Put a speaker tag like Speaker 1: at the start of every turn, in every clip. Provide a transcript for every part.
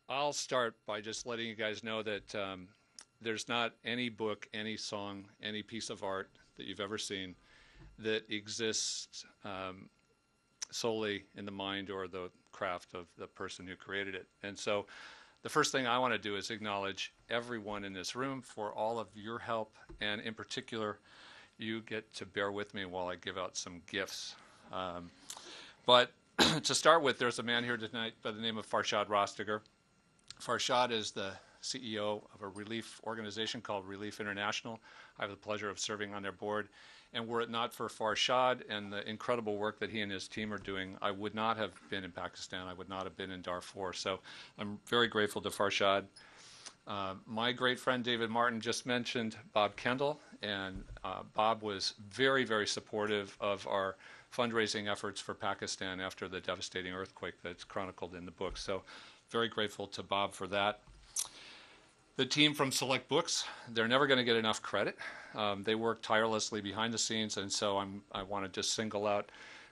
Speaker 1: I'll start by just letting you guys know that there's not any book, any song, any piece of art that you've ever seen that exists solely in the mind or the craft of the person who created it. And so the first thing I want to do is acknowledge everyone in this room for all of your help, and in particular, you get to bear with me while I give out some gifts. But to start with, there's a man here tonight by the name of Farshad Rostiger. Farshad is the CEO of a relief organization called Relief International. I have the pleasure of serving on their board. And were it not for Farshad and the incredible work that he and his team are doing, I would not have been in Pakistan. I would not have been in Darfur. So I'm very grateful to Farshad. My great friend David Martin just mentioned Bob Kendall, and Bob was very, very supportive of our fundraising efforts for Pakistan after the devastating earthquake that's chronicled in the book. So very grateful to Bob for that. The team from Select Books, they're never going to get enough credit. They work tirelessly behind the scenes, and so I want to just single out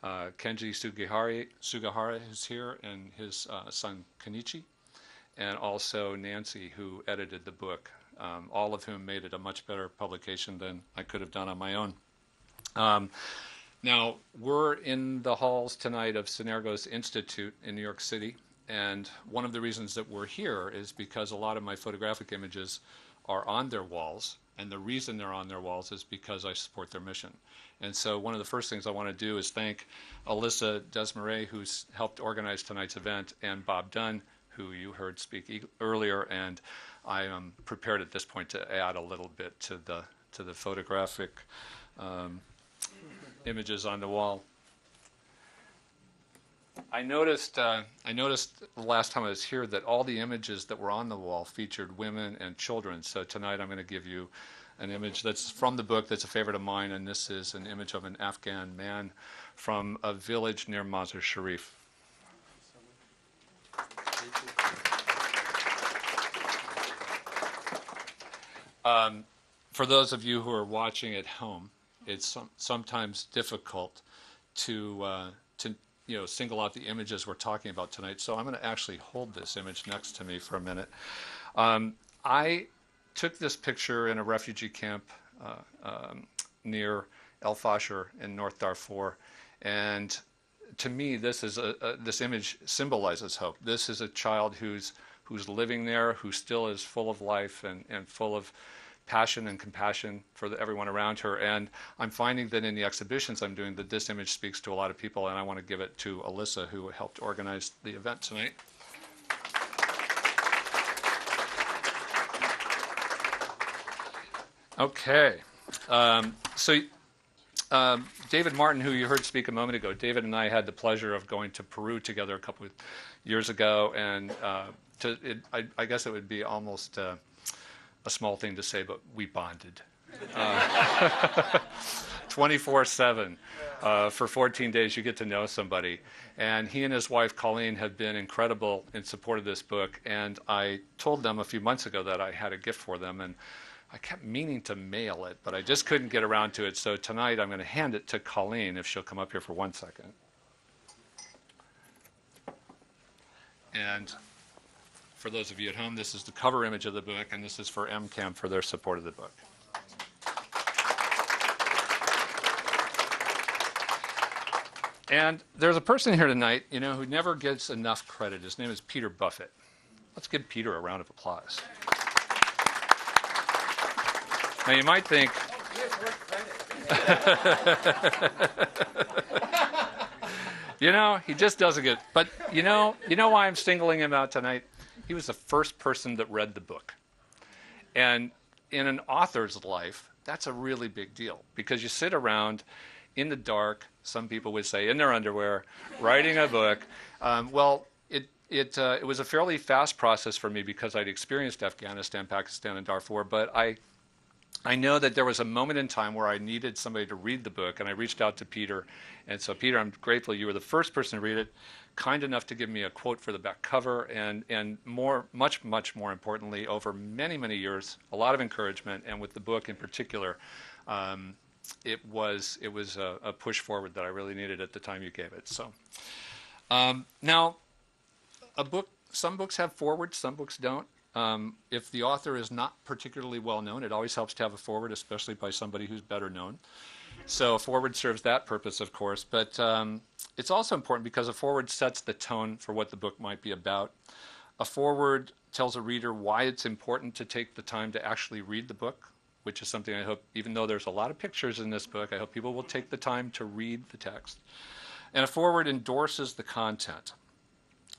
Speaker 1: Kenji Sugihara, who's here, and his son Kenichi, and also Nancy, who edited the book, all of whom made it a much better publication than I could have done on my own. Now, we're in the halls tonight of Synergos Institute in New York City. And one of the reasons that we're here is because a lot of my photographic images are on their walls. And the reason they're on their walls is because I support their mission. And so one of the first things I want to do is thank Alyssa Desmarais, who's helped organize tonight's event, and Bob Dunn, who you heard speak earlier. And I am prepared at this point to add a little bit to the photographic images on the wall. I noticed the last time I was here that all the images that were on the wall featured women and children. So tonight I'm going to give you an image that's from the book that's a favorite of mine, and this is an image of an Afghan man from a village near Mazar Sharif. For those of you who are watching at home, it's sometimes difficult to single out the images we're talking about tonight. So I'm going to actually hold this image next to me for a minute. I took this picture in a refugee camp near El Fasher in North Darfur, and to me, this image symbolizes hope. This is a child who's living there, who still is full of life and full of passion and compassion for everyone around her. And I'm finding that in the exhibitions I'm doing that this image speaks to a lot of people, and I want to give it to Alyssa, who helped organize the event tonight. Okay. David Martin, who you heard speak a moment ago, David and I had the pleasure of going to Peru together a couple of years ago, and I guess it would be almost a small thing to say, but we bonded 24/7. For 14 days, you get to know somebody. And he and his wife, Colleen, have been incredible in support of this book. And I told them a few months ago that I had a gift for them, and I kept meaning to mail it, but I just couldn't get around to it. So tonight, I'm going to hand it to Colleen, if she'll come up here for 1 second. And for those of you at home, this is the cover image of the book, and this is for MCAM for their support of the book. And there's a person here tonight, who never gets enough credit. His name is Peter Buffett. Let's give Peter a round of applause. Now you might think, he just doesn't get, but you know why I'm singling him out tonight? He was the first person that read the book. And in an author's life, that's a really big deal, because you sit around in the dark, some people would say in their underwear, writing a book. It was a fairly fast process for me because I'd experienced Afghanistan, Pakistan, and Darfur, but I know that there was a moment in time where I needed somebody to read the book, and I reached out to Peter. And so, Peter, I'm grateful you were the first person to read it, kind enough to give me a quote for the back cover, and much more importantly, over many, many years, a lot of encouragement, and with the book in particular, it was a push forward that I really needed at the time you gave it. So now, a book some books have forewords, some books don't. If the author is not particularly well known, it always helps to have a foreword, especially by somebody who's better known. So a foreword serves that purpose, of course, but it's also important because a foreword sets the tone for what the book might be about. A foreword tells a reader why it's important to take the time to actually read the book, which is something I hope, even though there's a lot of pictures in this book, I hope people will take the time to read the text. And a foreword endorses the content.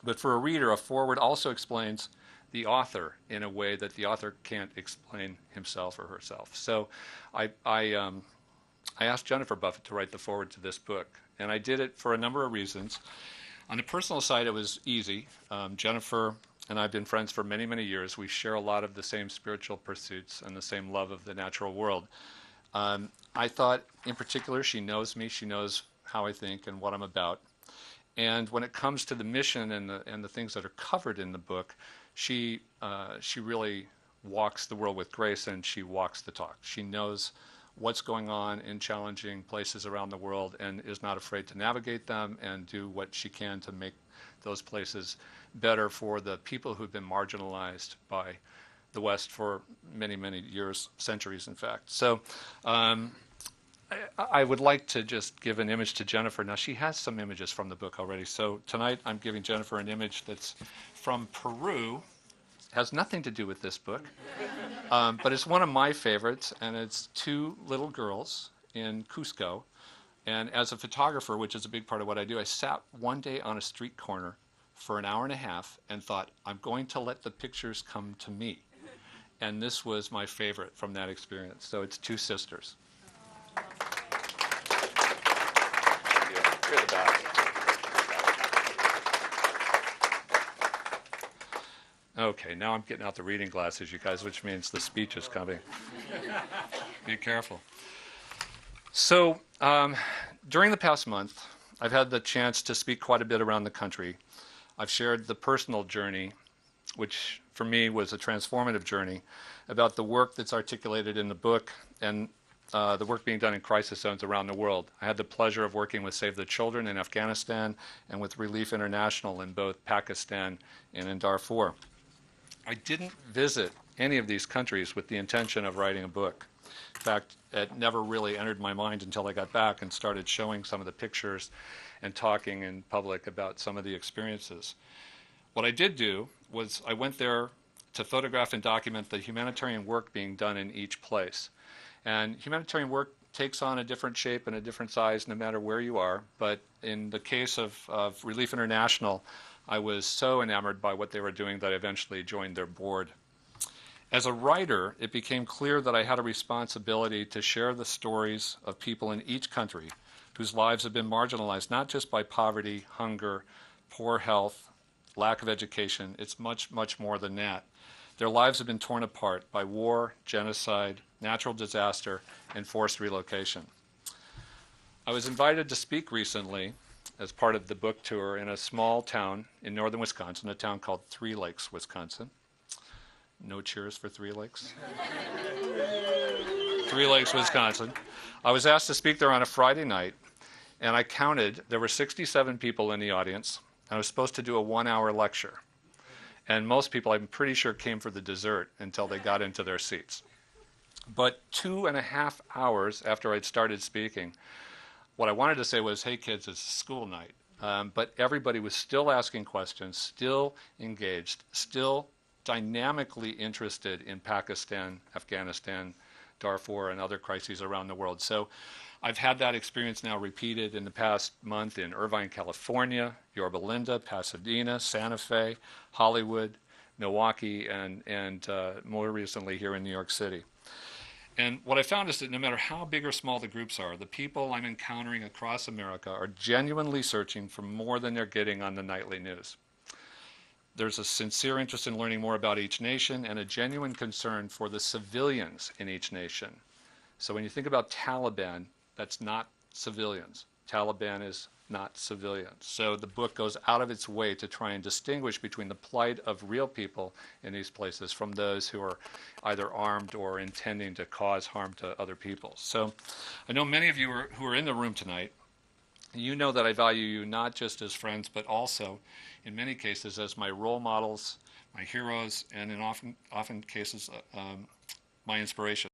Speaker 1: But for a reader, a foreword also explains the author in a way that the author can't explain himself or herself. So I asked Jennifer Buffett to write the foreword to this book, and I did it for a number of reasons. On the personal side, it was easy. Jennifer and I have been friends for many, many years. We share a lot of the same spiritual pursuits and the same love of the natural world. I thought, in particular, she knows me. She knows how I think and what I'm about. And when it comes to the mission and the things that are covered in the book, she really walks the world with grace, and she walks the talk. She knows what's going on in challenging places around the world and is not afraid to navigate them and do what she can to make those places better for the people who've been marginalized by the West for many, many years, centuries, in fact. So I would like to just give an image to Jennifer. Now, she has some images from the book already. So tonight I'm giving Jennifer an image that's from Peru. It has nothing to do with this book, but it's one of my favorites, and it's two little girls in Cusco. And as a photographer, which is a big part of what I do, I sat one day on a street corner for an hour and a half and thought, I'm going to let the pictures come to me. And this was my favorite from that experience. So it's two sisters. You're the best. Okay, now I'm getting out the reading glasses, you guys, which means the speech is coming. Be careful. So during the past month, I've had the chance to speak quite a bit around the country. I've shared the personal journey, which for me was a transformative journey, about the work that's articulated in the book and the work being done in crisis zones around the world. I had the pleasure of working with Save the Children in Afghanistan and with Relief International in both Pakistan and in Darfur. I didn't visit any of these countries with the intention of writing a book. In fact, it never really entered my mind until I got back and started showing some of the pictures and talking in public about some of the experiences. What I did do was I went there to photograph and document the humanitarian work being done in each place. And humanitarian work takes on a different shape and a different size no matter where you are. But in the case of Relief International, I was so enamored by what they were doing that I eventually joined their board. As a writer, it became clear that I had a responsibility to share the stories of people in each country whose lives have been marginalized, not just by poverty, hunger, poor health, lack of education. It's much, much more than that. Their lives have been torn apart by war, genocide, natural disaster, and forced relocation. I was invited to speak recently as part of the book tour in a small town in northern Wisconsin, a town called 3 Lakes, Wisconsin. No cheers for 3 Lakes. 3 Lakes, Wisconsin. I was asked to speak there on a Friday night, and I counted, there were 67 people in the audience, and I was supposed to do a 1-hour lecture. And most people, I'm pretty sure, came for the dessert until they got into their seats. But 2.5 hours after I'd started speaking, what I wanted to say was, hey kids, it's school night. But everybody was still asking questions, still engaged, still dynamically interested in Pakistan, Afghanistan, Darfur, and other crises around the world. So I've had that experience now repeated in the past month in Irvine, California, Yorba Linda, Pasadena, Santa Fe, Hollywood, Milwaukee, and more recently here in New York City. And what I found is that no matter how big or small the groups are, the people I'm encountering across America are genuinely searching for more than they're getting on the nightly news. There's a sincere interest in learning more about each nation and a genuine concern for the civilians in each nation. So when you think about Taliban, that's not civilians. Taliban is not civilians. So the book goes out of its way to try and distinguish between the plight of real people in these places from those who are either armed or intending to cause harm to other people. So I know many of you who are in the room tonight You know that I value you not just as friends, but also, in many cases, as my role models, my heroes, and in often cases, my inspiration.